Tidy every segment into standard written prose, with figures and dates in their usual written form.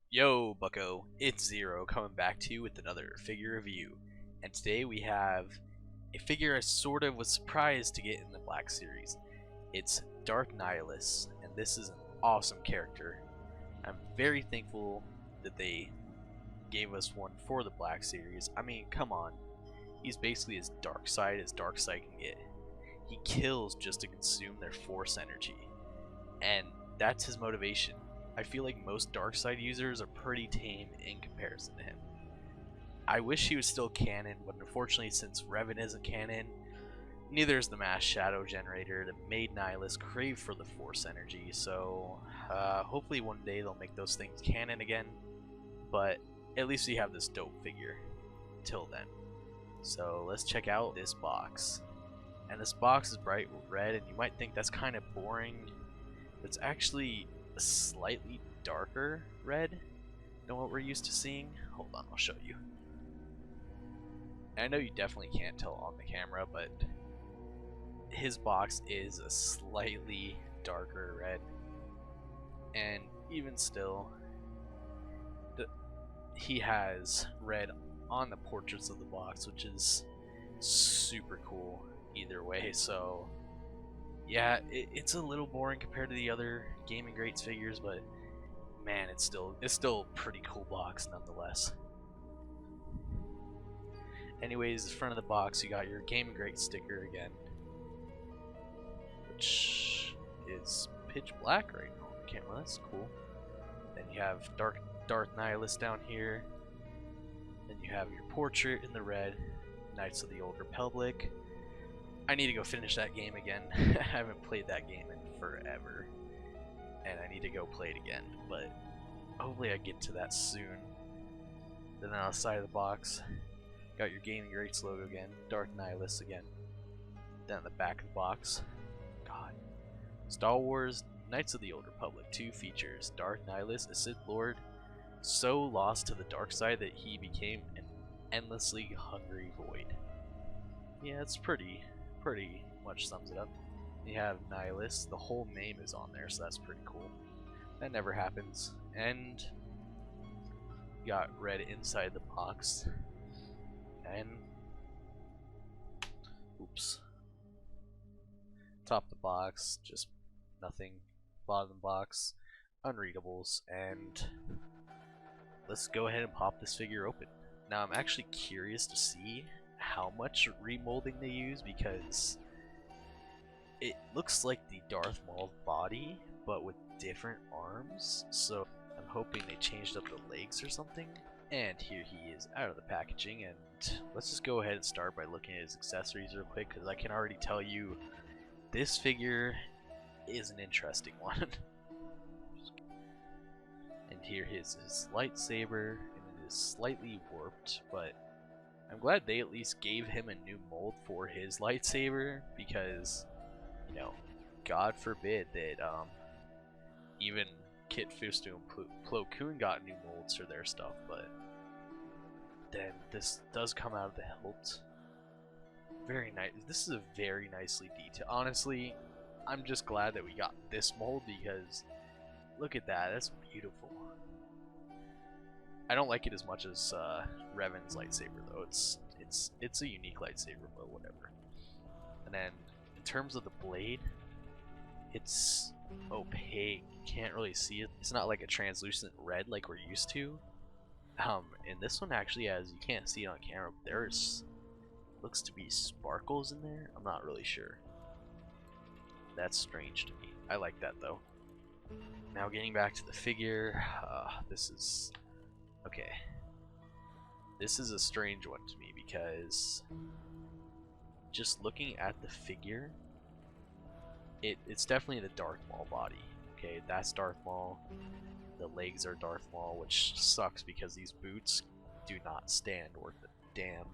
Yo, Bucko, it's Zero coming back to you with another figure review. And today we have a figure I sort of was surprised to get in the Black Series. It's Darth Nihilus, and this is an awesome character. I'm very thankful that they gave us one for the Black Series. I mean, come on. He's basically as dark side can get. He kills just to consume their force energy. And that's his motivation. I feel like most dark side users are pretty tame in comparison to him. I wish he was still canon, but unfortunately since Revan isn't canon, neither is the mass shadow generator that made Nihilus crave for the force energy, so hopefully one day they'll make those things canon again, but at least we have this dope figure till then. So let's check out this box. And this box is bright red, and you might think that's kind of boring, but it's actually a slightly darker red than what we're used to seeing. Hold on, I'll show you. And I know you definitely can't tell on the camera, but his box is a slightly darker red. And even still, he has red on the portraits of the box, which is super cool either way. So yeah, it's a little boring compared to the other Gaming Greats figures, but man, it's still a pretty cool box nonetheless. Anyways, the front of the box, you got your Gaming Great sticker again, which is pitch black right now on the camera. That's cool. Then you have Darth Nihilus down here. Then you have your portrait in the red, Knights of the Old Republic. I need to go finish that game again. I haven't played that game in forever, and I need to go play it again, but hopefully I get to that soon. Then on the side of the box, got your Gaming Greats logo again, Darth Nihilus again. Then on the back of the box, God, Star Wars Knights of the Old Republic 2 features Darth Nihilus, a Sith Lord, so lost to the dark side that he became an endlessly hungry void. Yeah, it's pretty much sums it up. You have Nihilus, the whole name is on there, so that's pretty cool. That never happens. And you got red inside the box. And oops. Top of the box, just nothing. Bottom of the box, unreadables, and let's go ahead and pop this figure open. Now I'm actually curious to see how much remolding they use, because it looks like the Darth Maul body but with different arms, so I'm hoping they changed up the legs or something. And here he is out of the packaging, and let's just go ahead and start by looking at his accessories real quick, because I can already tell you this figure is an interesting one. And here is his lightsaber, and it is slightly warped, but I'm glad they at least gave him a new mold for his lightsaber, because, you know, God forbid that even Kit Fisto and Plo Koon got new molds for their stuff, but then this does come out of the hilt. Very nice. This is a very nicely detailed. Honestly, I'm just glad that we got this mold, because look at that. That's beautiful. I don't like it as much as Revan's lightsaber though. It's a unique lightsaber, but whatever. And then in terms of the blade, it's opaque. You can't really see it. It's not like a translucent red like we're used to. And this one actually has, you can't see it on camera, but there's looks to be sparkles in there. I'm not really sure. That's strange to me. I like that though. Now getting back to the figure, this is okay. This is a strange one to me, because just looking at the figure, it's definitely the Darth Maul body. Okay, that's Darth Maul. The legs are Darth Maul, which sucks because these boots do not stand worth a damn.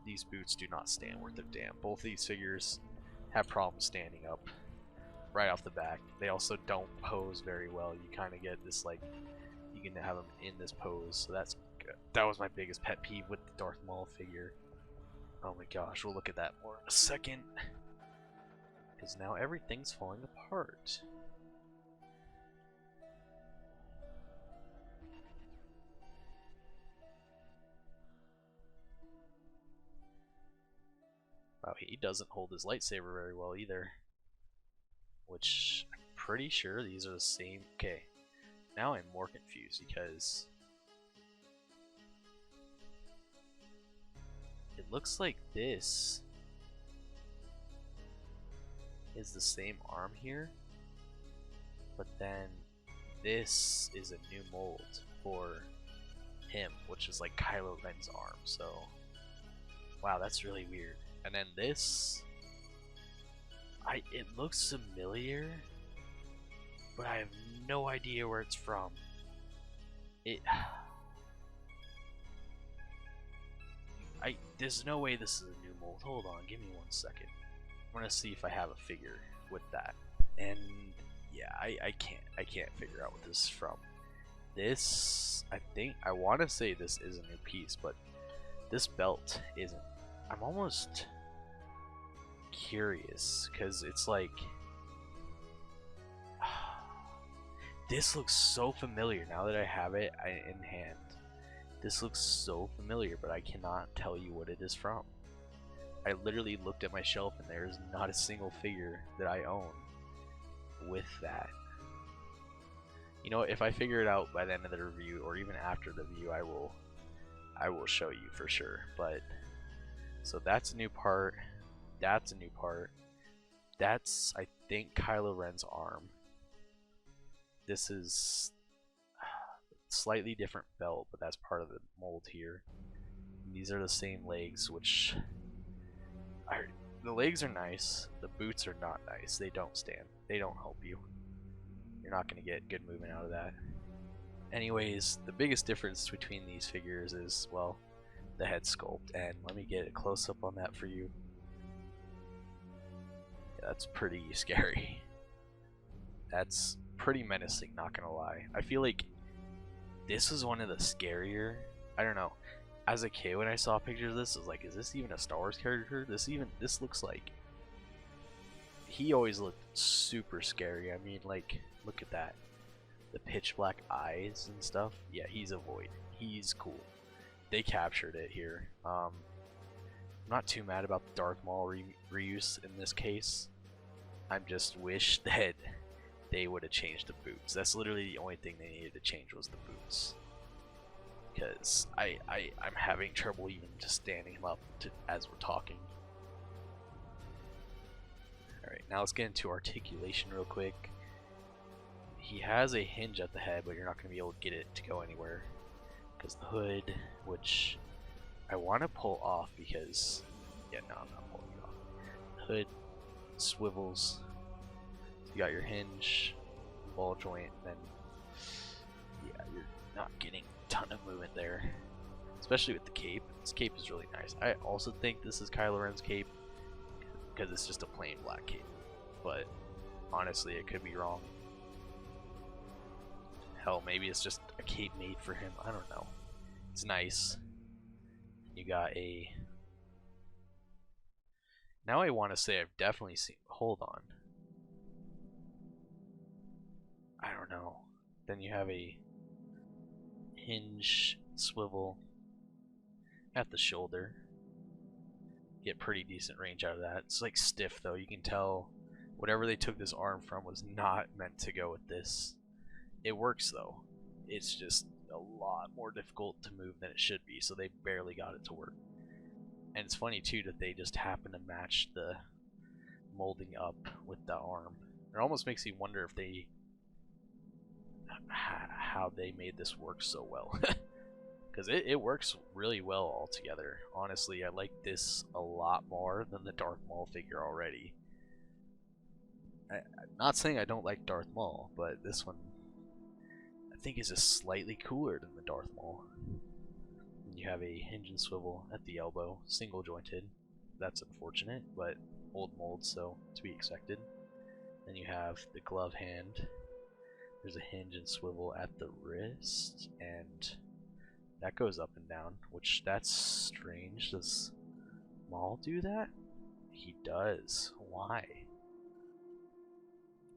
These boots do not stand worth a damn. Both of these figures have problems standing up right off the back. They also don't pose very well. You kind of get this, like, you can have them in this pose, so that's good. That was my biggest pet peeve with the Darth Maul figure. Oh my gosh, we'll look at that more in a second, because now everything's falling apart. he doesn't hold his lightsaber very well either. Which, I'm pretty sure these are the same. Okay, now I'm more confused because it looks like this is the same arm here, but then this is a new mold for him, which is like Kylo Ren's arm. So, wow, that's really weird. And then this, it looks familiar, but I have no idea where it's from. There's no way this is a new mold. Hold on, give me 1 second. I'm gonna see if I have a figure with that. And yeah, I can't figure out what this is from. This, I want to say this is a new piece, but this belt isn't. I'm almost curious because it's like this looks so familiar now that I have it in hand. This looks so familiar, but I cannot tell you what it is from. I literally looked at my shelf and there is not a single figure that I own with that. You know, if I figure it out by the end of the review or even after the review, I will show you for sure. But so that's a new part. That's a new part. That's, I think, Kylo Ren's arm. This is slightly different belt, but that's part of the mold here. And these are the same legs, which the legs are nice. The boots are not nice. They don't stand. They don't help you. You're not going to get good movement out of that. Anyways, the biggest difference between these figures is, well, the head sculpt. And let me get a close-up on that for you. Yeah, that's pretty scary. That's pretty menacing, not gonna lie. I feel like this is one of the scarier. I don't know. As a kid, when I saw pictures of this, I was like, is this even a Star Wars character? This looks like. He always looked super scary. I mean, like, look at that. The pitch black eyes and stuff. Yeah, he's a void. He's cool. They captured it here. I'm not too mad about the Darth Maul reuse in this case. I just wish that they would have changed the boots. That's literally the only thing they needed to change was the boots. Because I'm having trouble even just standing him up as we're talking. Alright, now let's get into articulation real quick. He has a hinge at the head, but you're not going to be able to get it to go anywhere. Because the hood, which I want to pull off because... yeah, no, I'm not pulling it off. The hood swivels. You got your hinge, ball joint, and then yeah, you're not getting a ton of movement there. Especially with the cape. This cape is really nice. I also think this is Kylo Ren's cape because it's just a plain black cape. But honestly, it could be wrong. Hell, maybe it's just a cape made for him. I don't know. It's nice. You got a... now I want to say I've definitely seen... hold on. I don't know. Then you have a hinge swivel at the shoulder. Get pretty decent range out of that. It's like stiff though. You can tell whatever they took this arm from was not meant to go with this. It works though. It's just a lot more difficult to move than it should be, so they barely got it to work. And it's funny too that they just happen to match the molding up with the arm. It almost makes you wonder if they how they made this work so well. Because it works really well all together. Honestly, I like this a lot more than the Darth Maul figure already. I'm not saying I don't like Darth Maul, but this one I think is just slightly cooler than the Darth Maul. And you have a hinge and swivel at the elbow, single jointed. That's unfortunate, but old mold, so to be expected. Then you have the glove hand. There's a hinge and swivel at the wrist, and that goes up and down, which that's strange. Does Maul do that? He does. Why?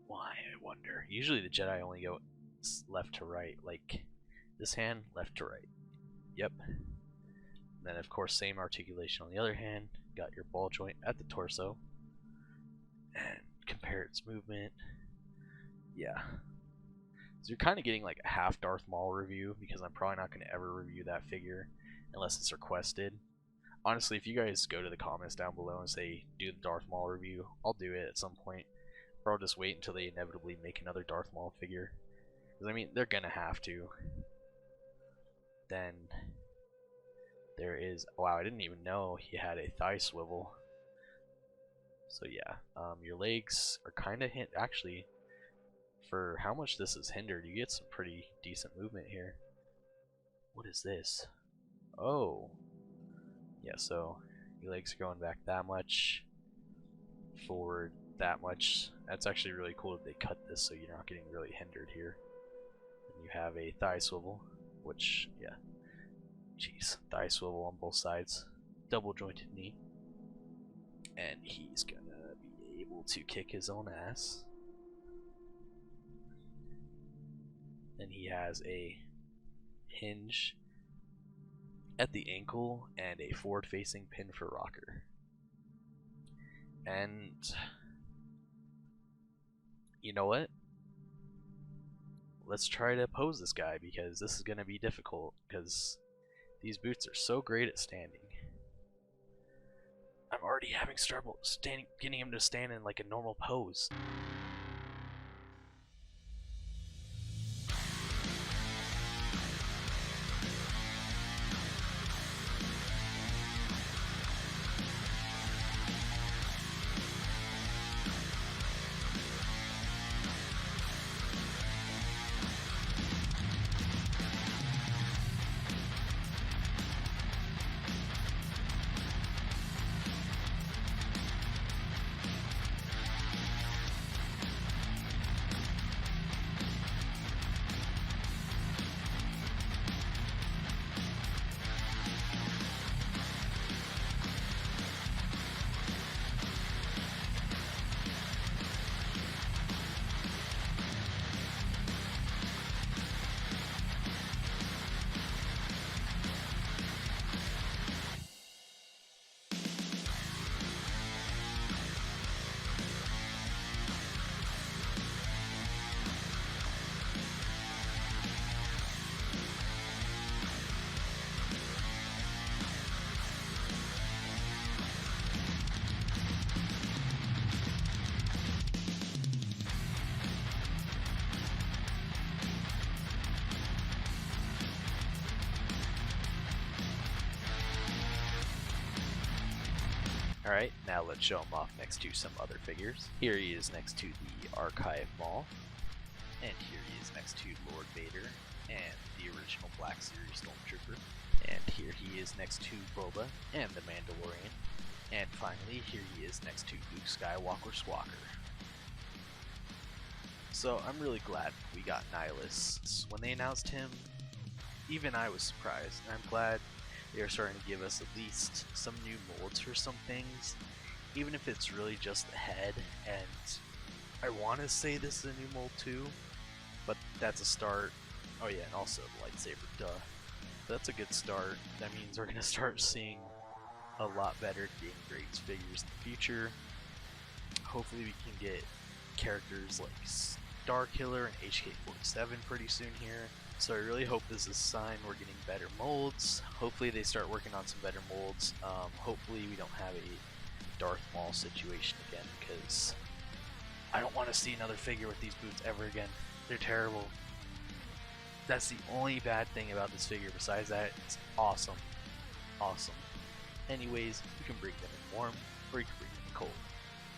Why, I wonder. Usually the Jedi only go left to right, like this hand, left to right. Yep. And then of course same articulation on the other hand. Got your ball joint at the torso. And compare its movement. Yeah. So you're kind of getting like a half Darth Maul review, because I'm probably not going to ever review that figure unless it's requested. Honestly, if you guys go to the comments down below and say do the Darth Maul review, I'll do it at some point. Or I'll just wait until they inevitably make another Darth Maul figure. Because I mean, they're going to have to. Then there is, wow, I didn't even know he had a thigh swivel. So yeah, your legs are kind of actually, for how much this is hindered, you get some pretty decent movement here. What is this? Oh, yeah, so your legs are going back that much, forward that much. That's actually really cool that they cut this so you're not getting really hindered here. And you have a thigh swivel, which, yeah, jeez, thigh swivel on both sides, double jointed knee. And he's gonna be able to kick his own ass. And he has a hinge at the ankle and a forward facing pin for rocker. And you know what? Let's try to pose this guy, because this is gonna be difficult because these boots are so great at standing. I'm already having trouble getting him to stand in like a normal pose. Alright, now let's show him off next to some other figures. Here he is next to the Archive Maul, and here he is next to Lord Vader and the original Black Series Stormtrooper, and here he is next to Boba and the Mandalorian, and finally here he is next to Luke Skywalker Squawker. So I'm really glad we got Nihilus. When they announced him, even I was surprised, and I'm glad they are starting to give us at least some new molds for some things, even if it's really just the head. And I want to say this is a new mold too, but that's a start. Oh yeah, and also the lightsaber, duh. That's a good start. That means we're going to start seeing a lot better Game Grades figures in the future. Hopefully we can get characters like Starkiller and HK-47 pretty soon here. So I really hope this is a sign we're getting better molds. Hopefully they start working on some better molds. Hopefully we don't have a Darth Maul situation again, because I don't want to see another figure with these boots ever again. They're terrible. That's the only bad thing about this figure. Besides that, it's awesome. Awesome. Anyways, you can bring them in warm, or you can bring them in cold.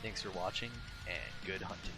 Thanks for watching, and good hunting.